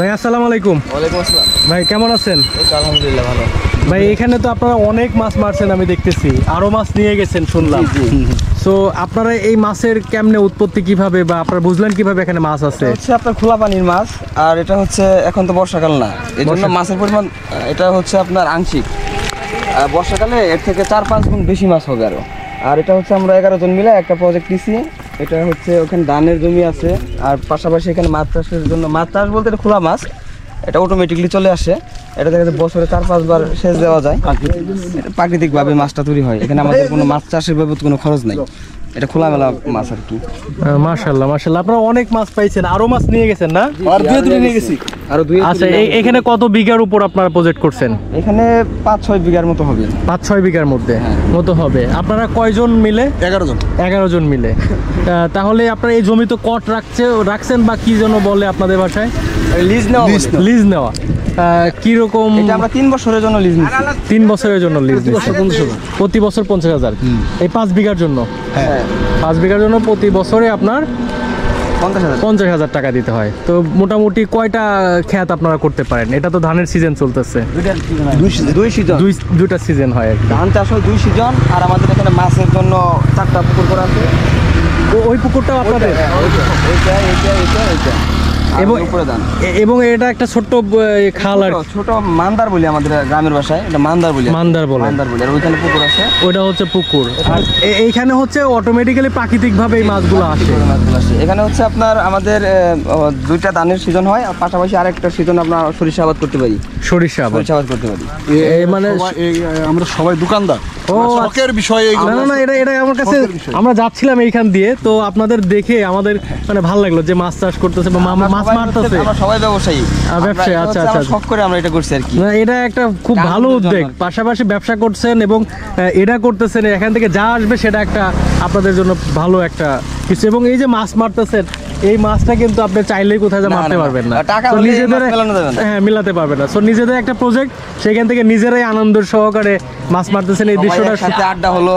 ভাই আসসালামু আলাইকুম। ওয়ালাইকুম আসসালাম। ভাই কেমন আছেন? এই তো আলহামদুলিল্লাহ ভালো। ভাই এখানে তো আপনারা অনেক মাছ মারছেন, আমি দেখতেছি আরো মাছ নিয়ে গেছেন শুনলাম। সো আপনারা এই মাছের কেমনে উৎপত্তি কিভাবে, বা আপনারা বুঝলেন কিভাবে এখানে মাছ আছে? হচ্ছে আপনার খোলা পানির মাছ, আর এটা হচ্ছে এখন তো বর্ষাকাল না, এই জন্য মাছের পরিমাণ এটা হচ্ছে আপনার আংশিক। বর্ষাকালে এর থেকে 4-5 গুণ বেশি মাছ হবে আরো। আর এটা হচ্ছে আমরা 11 জন মিলে একটা প্রজেক্ট নিছি। এটা হচ্ছে ওখানে ধানের জমি আছে, আর পাশাপাশি এখানে মাছ চাষের জন্য, মাছ চাষ বলতে এটা খোলা মাছ, এটা অটোমেটিকলি চলে আসে। এটা দেখা যায় বছরে 4-5 বার সেচ দেওয়া যায়, প্রাকৃতিকভাবে মাছটা তৈরি হয়। এখানে আমাদের কোনো মাছ চাষের বাবদ কোনো খরচ নাই, এটা খোলামেলা মাছ আর কি। মাশাআল্লাহ মাশাআল্লাহ, আপনারা অনেক মাছ পাইছেন, আরো মাছ নিয়ে গেছেন না? আর দুই নিয়ে গেছি, আরো দুই। আচ্ছা, এখানে কত বিঘার উপর আপনারা প্রজেক্ট করছেন? এখানে 5-6 বিঘার মতো হবে। 5-6 বিঘার মধ্যে মতো হবে। আপনারা কয়জন মিলে? 11 জন মিলে। তাহলে আপনারা এই জমি তো কট রাখছেন বা কি যেন বলে আপনাদের ভাষায়? লিজ নেওয়া। কি রকম? এটা আমরা 3 বছরের জন্য লিজ নিচ্ছি। 3 বছরের জন্য লিজ নিচ্ছি, প্রতি বছর 50,000। এই 5 বিঘার জন্য? হ্যাঁ, 5 বিঘার জন্য প্রতি বছরে আপনার 50,000 টাকা দিতে হয়। তো মোটামুটি কয়টা ক্ষেত আপনারা করতে পারেন? এটা তো ধানের সিজন চলতেছে, দুইটা সিজন হয় আর কি। ধান চাষ হয় 2 সিজন, আর আমাদের এখানে মাছের জন্য 4টা পুকুর করা আছে। ওই পুকুরটাও আপনাদের? এবং এটা একটা ছোট্ট খাল, আর ছোট মান্দার বলি আমাদের গ্রামের ভাষায়, এটা মান্দার বলি। আর ওইখানে পুকুর আছে, ওইটা হচ্ছে পুকুর। আর এইখানে হচ্ছে অটোমেটিক্যালি প্রাকৃতিক ভাবে এই মাছগুলো আসে। এখানে হচ্ছে আপনার আমাদের 2টা ধানের সিজন হয়, আর পাশাপাশি আরেকটা সিজন আমরা সরিষা আবাদ করতে পারি। সরিষা আবাদ করতে পারি। মানে আমরা সবাই দোকানদার, শখের বিষয়। না, এটা আমার কাছে, আমরা যাচ্ছিলাম এইখান দিয়ে, তো আপনাদের দেখে আমাদের মানে ভালো লাগলো যে মাছ চাষ করতেছে বা মাছ মারতেছে। আমরা সবাই ব্যবসায়ী। আচ্ছা আচ্ছা, শখ করে আমরা এটা করছি আর কি। এটা একটা খুব ভালো উদ্যোগ, পাশাপাশি ব্যবসা করছেন এবং এটা করতেছেন, এখান থেকে যা আসবে সেটা একটা আপনাদের জন্য ভালো একটা কিছু। এবং এই যে মাছ মারতেছেন, এই মাছটা কিন্তু আপনি চাইলেই কোথায় মারতে পারবেন না, নিজেদের মিলাতে পারবেন না। সো নিজেদের একটা প্রজেক্ট, সেখান থেকে নিজেরাই আনন্দ সহকারে মাছ মারতেছেন। এই দৃশ্যটা আড্ডা হলো,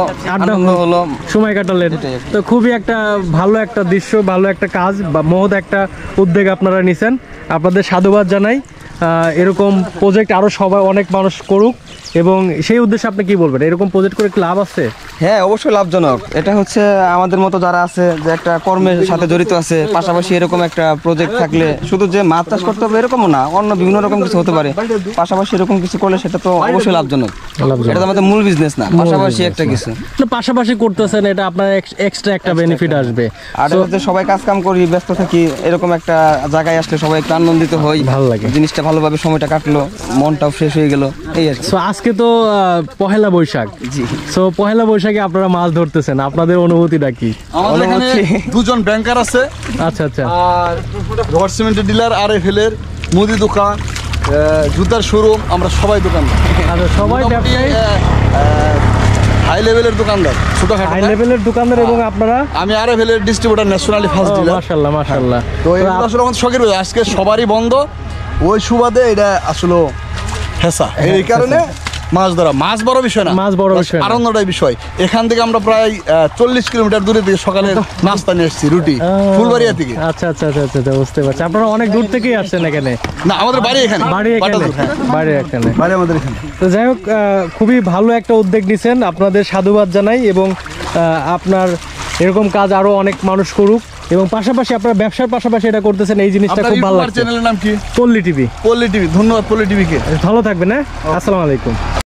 সময় কাটালেন, তো খুবই একটা ভালো একটা দৃশ্য, ভালো একটা কাজ বা মহৎ একটা উদ্যোগ আপনারা নিছেন। আপনাদের সাধুবাদ জানাই। এরকম প্রজেক্ট আরো সবাই, অনেক মানুষ করুক। এবং সেই উদ্দেশ্যে আপনি কি বলবেন, এরকম প্রজেক্ট করে লাভ আছে? হ্যাঁ, অবশ্যই লাভজনক। এটা হচ্ছে আমাদের মতো যারা আছে, যে একটা কর্মের সাথে জড়িত আছে, পাশাপাশি এরকম একটা প্রজেক্ট থাকলে শুধু যে মাছ চাষ করতে হবে এরকমও না, অন্য বিভিন্ন রকম কিছু হতে পারে। পাশাপাশি এরকম কিছু করলে সেটা তো অবশ্যই লাভজনক। এটা তো আমাদের মূল বিজনেস না, পাশাপাশি একটা কিছু পাশাপাশি করতেছেন, এটা আপনার এক্সট্রা একটা বেনিফিট আসবে। আর হচ্ছে সবাই কাজ কাম করি, ব্যস্ত থাকি, এরকম একটা জায়গায় আসলে সবাই একটু আনন্দিত হই, ভালো লাগে, জিনিসটা ভালোভাবে সময়টা কাটলো, মনটাও ফ্রেশ হয়ে গেল, এই আর কি। আজকে তো পহেলা বৈশাখ। জি। সো পহেলা বৈশাখে আপনারা মাছ ধরতেছেন, আপনাদের অনুভূতিটা কি? আমাদের এখানে 2 জন ব্যাংকার আছে। আচ্ছা আচ্ছা। আর রড সিমেন্টের ডিলার, RFL এর মুদি দোকান, জুতার শোরুম, আমরা সবাই দোকানদার। আচ্ছা, সবাই ব্যবসায়ী, হাই লেভেলের দোকানদার, ছোটখাটো হাই লেভেলের দোকানদার। এবং আপনারা? আমি RFL এর ডিস্ট্রিবিউটর, ন্যাশনালি ফার্স্ট ডিলার। মাশাআল্লাহ মাশাআল্লাহ। তো এটা আসলে আমাদের শখের বিষয়, আজকে সবারই বন্ধ, ওই সুবাদে এটা আসলে হেসা, এই কারণে মাছ ধরা, মাছ বড় বিষয় না, মাছ বড় বিষয়, আনন্দটাই বিষয়। এখান থেকে আমরা প্রায় 40 কিলোমিটার দূরে থেকে সকালে নাস্তা নিয়ে এসেছি, রুটি, ফুলবাড়িয়া থেকে। আচ্ছা আচ্ছা আচ্ছা আচ্ছা, বুঝতে পারছি। আপনারা অনেক দূর থেকেই আসছেন এখানে? না, আমাদের বাড়ি এখানে। বাড়ি এখানে আমাদের এখানে। তো যাই হোক, খুবই ভালো একটা উদ্যোগ নিছেন, আপনাদের সাধুবাদ জানাই। এবং আপনার এরকম কাজ আরো অনেক মানুষ করুক, এবং পাশাপাশি আপনারা ব্যবসার পাশাপাশি এটা করতেছেন, এই জিনিসটা খুব ভালো লাগছে। চ্যানেলের নাম কি? পল্লী টিভি। ধন্যবাদ পল্লী টিভিকে। ভালো থাকবেন। হ্যাঁ, আসসালামু আলাইকুম।